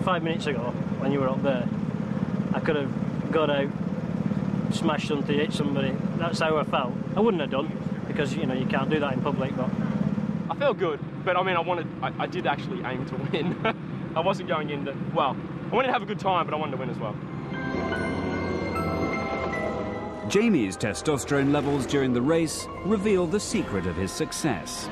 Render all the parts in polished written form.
5 minutes ago, when you were up there, I could have got out, smashed something, hit somebody. That's how I felt. I wouldn't have done, because, you know, you can't do that in public, but... I felt good, but I mean, I did actually aim to win. I wasn't going in to, well, I wanted to have a good time, but I wanted to win as well. Jamie's testosterone levels during the race revealed the secret of his success.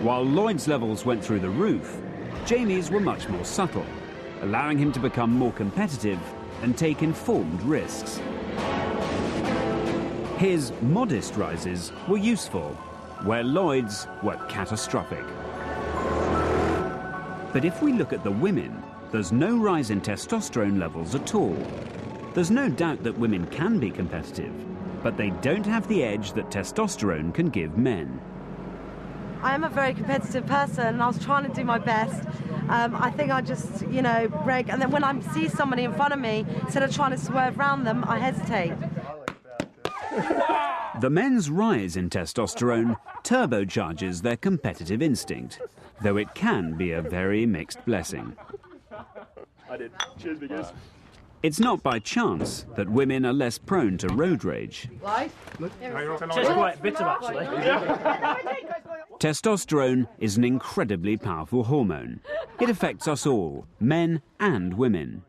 While Lloyd's levels went through the roof, Jamie's were much more subtle, allowing him to become more competitive and take informed risks. His modest rises were useful, where Lloyd's were catastrophic. But if we look at the women, there's no rise in testosterone levels at all. There's no doubt that women can be competitive, but they don't have the edge that testosterone can give men. I am a very competitive person, and I was trying to do my best. I think I just, you know, break, and then when I see somebody in front of me, instead of trying to swerve around them, I hesitate. The men's rise in testosterone turbocharges their competitive instinct, though it can be a very mixed blessing. I did. Cheers, biggest. It's not by chance that women are less prone to road rage. Just quite bitter, actually. Testosterone is an incredibly powerful hormone. It affects us all, men and women.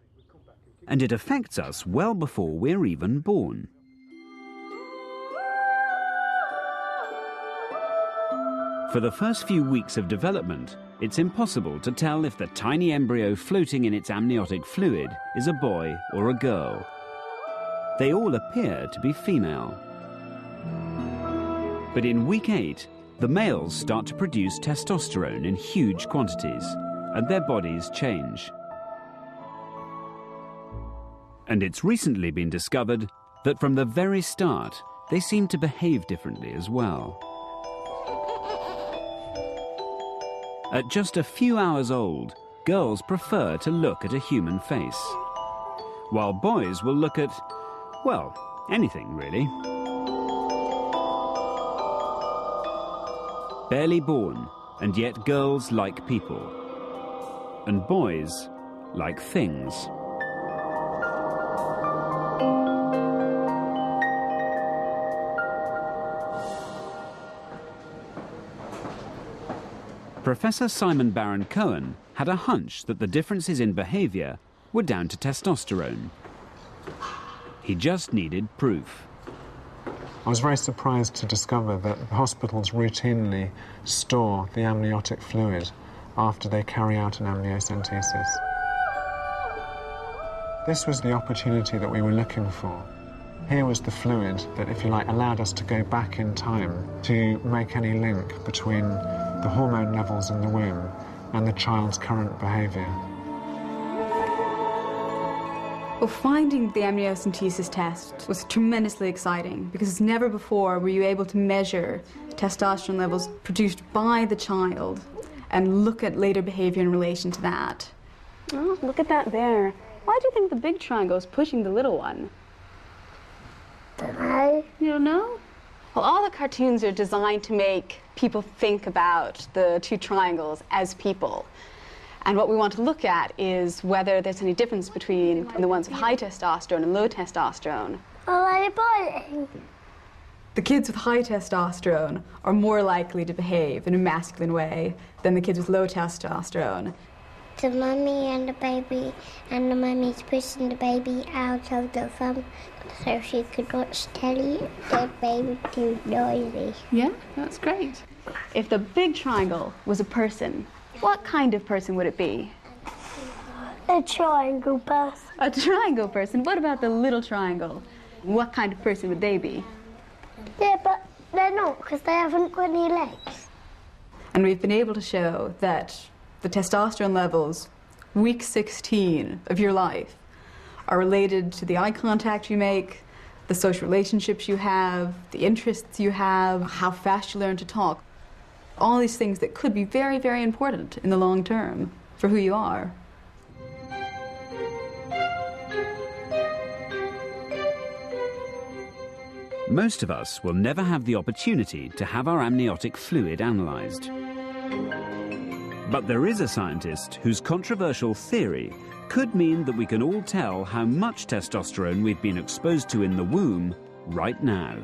And it affects us well before we're even born. For the first few weeks of development, it's impossible to tell if the tiny embryo floating in its amniotic fluid is a boy or a girl. They all appear to be female. But in week 8, the males start to produce testosterone in huge quantities, and their bodies change. And it's recently been discovered that from the very start, they seem to behave differently as well. At just a few hours old, girls prefer to look at a human face, while boys will look at, well, anything really. Barely born, and yet girls like people, and boys like things. Professor Simon Baron-Cohen had a hunch that the differences in behavior were down to testosterone. He just needed proof. I was very surprised to discover that hospitals routinely store the amniotic fluid after they carry out an amniocentesis. This was the opportunity that we were looking for. Here was the fluid that, if you like, allowed us to go back in time to make any link between the hormone levels in the womb and the child's current behaviour. Well, finding the amniocentesis test was tremendously exciting because never before were you able to measure testosterone levels produced by the child and look at later behaviour in relation to that. Oh, look at that there. Why do you think the big triangle is pushing the little one? Don't know. You don't know? Well, all the cartoons are designed to make people think about the two triangles as people. And what we want to look at is whether there's any difference between the ones with high testosterone and low testosterone. Oh, are they biting? The kids with high testosterone are more likely to behave in a masculine way than the kids with low testosterone. The mummy and the mummy's pushing the baby out of the thumb so she could watch telly. The baby too noisy. Yeah, that's great. If the big triangle was a person, what kind of person would it be? A triangle person. A triangle person? What about the little triangle? What kind of person would they be? Yeah, but they're not, because they haven't got any legs. And we've been able to show that the testosterone levels, week 16 of your life, are related to the eye contact you make, the social relationships you have, the interests you have, how fast you learn to talk. All these things that could be very, very important in the long term for who you are. Most of us will never have the opportunity to have our amniotic fluid analysed. But there is a scientist whose controversial theory could mean that we can all tell how much testosterone we've been exposed to in the womb right now.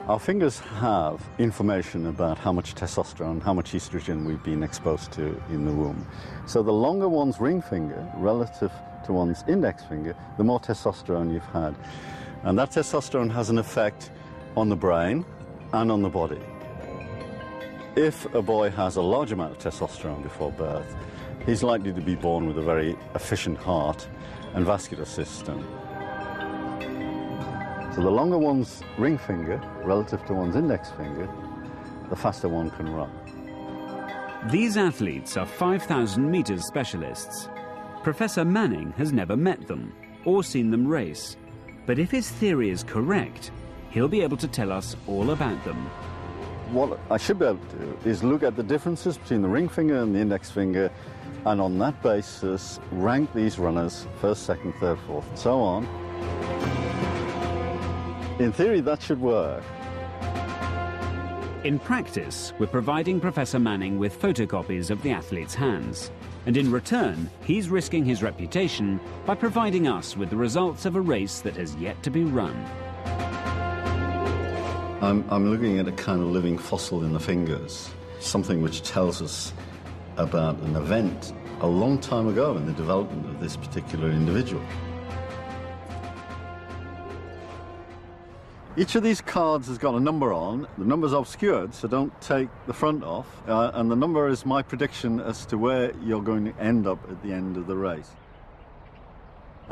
Our fingers have information about how much testosterone, how much estrogen we've been exposed to in the womb. So the longer one's ring finger relative to one's index finger, the more testosterone you've had. And that testosterone has an effect on the brain and on the body. If a boy has a large amount of testosterone before birth, he's likely to be born with a very efficient heart and vascular system. So the longer one's ring finger relative to one's index finger, the faster one can run. These athletes are 5,000 metres specialists. Professor Manning has never met them or seen them race. But if his theory is correct, he'll be able to tell us all about them. What I should be able to do is look at the differences between the ring finger and the index finger, and on that basis, rank these runners first, second, third, fourth, and so on. In theory, that should work. In practice, we're providing Professor Manning with photocopies of the athletes' hands. And in return, he's risking his reputation by providing us with the results of a race that has yet to be run. I'm looking at a kind of living fossil in the fingers, something which tells us about an event a long time ago in the development of this particular individual. Each of these cards has got a number on. The number's obscured, so don't take the front off. And the number is my prediction as to where you're going to end up at the end of the race.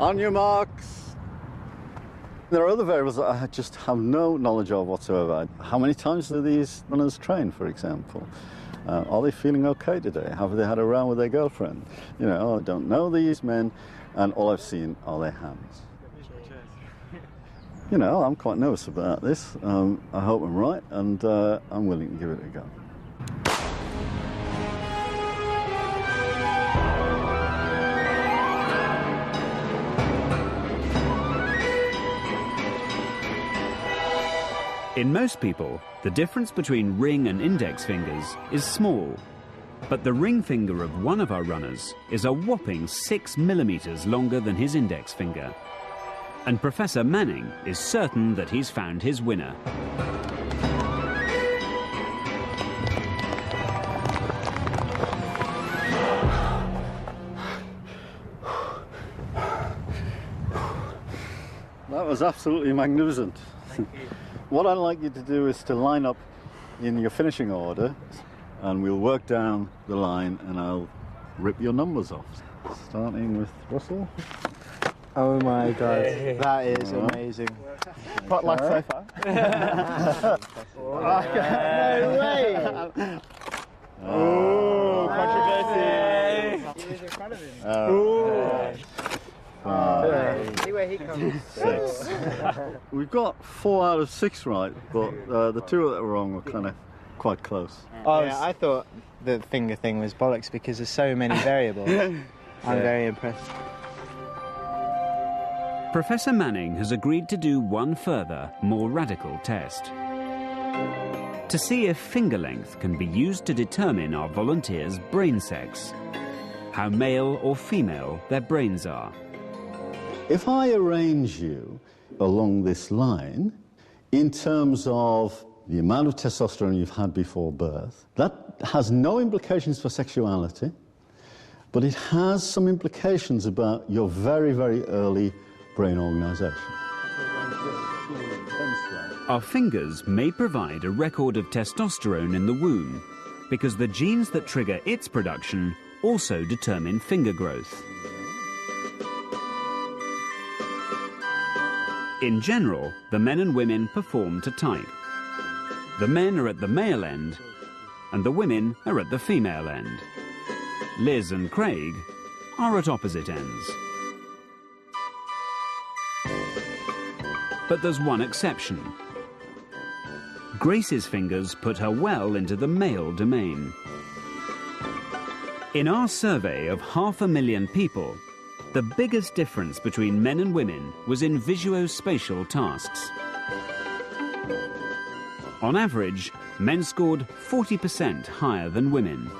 On your marks. There are other variables that I just have no knowledge of whatsoever. How many times do these runners train, for example? Are they feeling okay today? Have they had a row with their girlfriend? You know, I don't know these men, and all I've seen are their hands. You know, I'm quite nervous about this. I hope I'm right, and I'm willing to give it a go. In most people, the difference between ring and index fingers is small. But the ring finger of one of our runners is a whopping 6 millimeters longer than his index finger. And Professor Manning is certain that he's found his winner. That was absolutely magnificent. What I'd like you to do is to line up in your finishing order, and we'll work down the line and I'll rip your numbers off. Starting with Russell. Oh my God, that is amazing. What luck so far? No way! Oh, controversy! He was in front of him. Oh. See where he comes. 6. We've got 4 out of 6 right, but the 2 that were wrong were kind of quite close. Yeah, I thought the finger thing was bollocks because there's so many variables. I'm very impressed. Professor Manning has agreed to do one further, more radical test. To see if finger length can be used to determine our volunteers' brain sex. How male or female their brains are. If I arrange you along this line, in terms of the amount of testosterone you've had before birth, that has no implications for sexuality, but it has some implications about your very, very early brain organization. Our fingers may provide a record of testosterone in the womb, because the genes that trigger its production also determine finger growth. In general, the men and women perform to type. The men are at the male end, and the women are at the female end. Liz and Craig are at opposite ends. But there's one exception. Grace's fingers put her well into the male domain. In our survey of 500,000 people, the biggest difference between men and women was in visuospatial tasks. On average, men scored 40% higher than women.